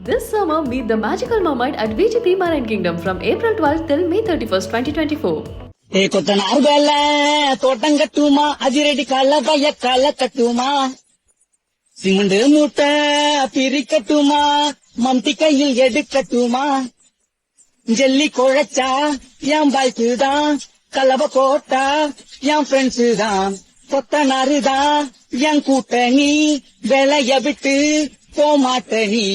This summer, meet the magical mermaid at VGP Marine Kingdom from April 12th till May 31st, 2024. ఏ కొత్తనారు బెల్ల తోటం కట్టుమా అజిరెడ్డి కాళ్ళ బయ్య కాళ్ళ కట్టుమా cement மூட்டை பிரிக்கட்டுமா மம்டி கையில் எடுக்கட்டுமா ஜல்லி குழைச்சா என் பாய்க்கு தான் கலவ போட்டா என் ஃப்ரெண்ட்ஸு தான் கொத்தனாரு தான் என் கூட்டணி வேலைய விட்டு போமாட்ட நீ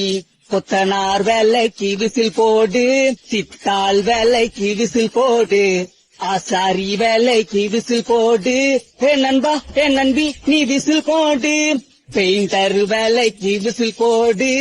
கொத்தனார் வேலைக்கு விசில் போடு சித்தாள் வேலைக்கு விசில் போடு ஆசாரி வேலைக்கு விசில் போடு ஹே நண்பா ஹே நண்பி நீ விசில் போடு பெயிண்டர் வேலைக்கு விசில் போடு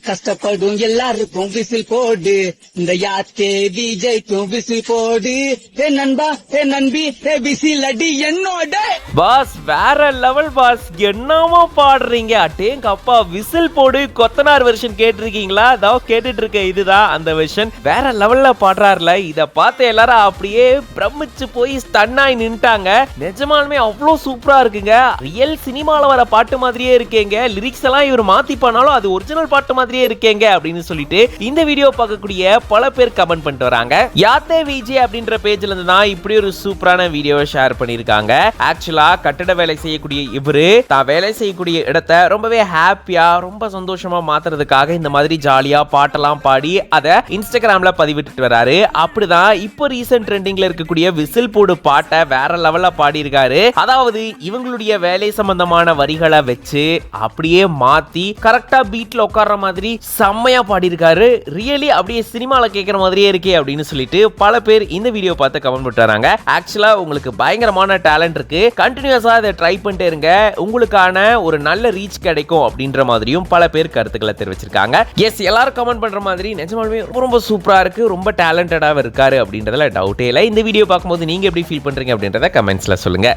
கஷ்டப்படும் எல்லாருக்கும் விசில் போடு இந்த யாத்தே விஜய்க்கும் விசில் போடு ஹே நண்பா ஹே நண்பி ஹே விசில் அடி என்னோட பாஸ் வேற லெவல் பாஸ் என்னமா பாடுறீங்க அட்டேங்க அப்பா விசில் போடு கொத்தனார் வெர்ஷன் கேட்டிருக்கீங்களா அதோ கேட்டுட்டு இருக்க இதுதான் அந்த வெர்ஷன் வேற லெவல்ல பாடுறாருல இத பார்த்து எல்லாரும் அப்படியே பிரமிச்சு போய் ஸ்டன்னாய் நின்ட்டாங்க நிஜமாலுமே அவ்வளோ சூப்பரா இருக்குங்க ரியல் சினிமால வர பாட்டு மாதிரியே இருக்கேங்க லிரிக்ஸ் எல்லாம் இவர் மாத்தி பண்ணாலும் அது ஒரிஜினல் பாட்டு மாதிரி இருக்கேங்க அப்படின்னு சொல்லிட்டு இந்த வீடியோ பார்க்கக்கூடிய பல பேர் கமெண்ட் பண்ணிட்டு வராங்க யாத்தே விஜய் அப்படின்ற பேஜ்ல இருந்து தான் இப்படி ஒரு சூப்பரான வீடியோவை ஷேர் பண்ணிருக்காங்க ஆக்சுவலா கட்டட வேலை செய்யக்கூடிய இவரு தான் வேலை செய்யக்கூடிய இடத்தை ரொம்பவே ஹாப்பியா ரொம்ப சந்தோஷமா மாத்துறதுக்காக இந்த மாதிரி ஜாலியா பாட்டெல்லாம் பாடி அதை இன்ஸ்டாகிராம்ல பதிவிட்டு வராரு அப்படிதான் இப்போ ரீசன்ட் ட்ரெண்டிங்ல இருக்கக்கூடிய விசில் போடு பாட்டை வேற லெவல்ல பாடி இருக்காரு அதாவது இவங்களுடைய வேலை சம்பந்தமான வரிகளை வச்சு அப்படியே மாத்தி கரெக்டா பீட்ல உட்கார்ற மாதிரி செம்மையா பாடியிருக்காரு ரியலி அப்படியே சினிமால கேட்கிற மாதிரியே இருக்கே அப்படின்னு சொல்லிட்டு பல பேர் இந்த வீடியோ பார்த்து கமெண்ட் பண்ணிட்டாங்க ஆக்சுவலா உங்களுக்கு பயங்கரமான டேலண்ட் இருக்கு கண்டினியூஸா இதை ட்ரை பண்ணிட்டே இருங்க உங்களுக்கான ஒரு நல்ல ரீச் கிடைக்கும் அப்படின்ற மாதிரியும் பல பேர் கருத்துக்களை தெரிவிச்சிருக்காங்க எஸ் எல்லாரும் கமெண்ட் பண்ற மாதிரி நிஜமாலுமே ரொம்ப சூப்பரா இருக்கு ரொம்ப டேலண்டடாக இருக்காரு அப்படின்றதுல டவுட்டே இல்லை இந்த வீடியோ பார்க்கும்போது நீங்க எப்படி ஃபீல் பண்றீங்க அப்படின்றத கமெண்ட்ஸ்ல சொல்லுங்க.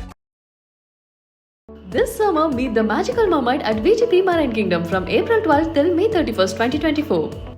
This summer, meet the magical mermaid at VGP Marine Kingdom from April 12th till May 31st, 2024.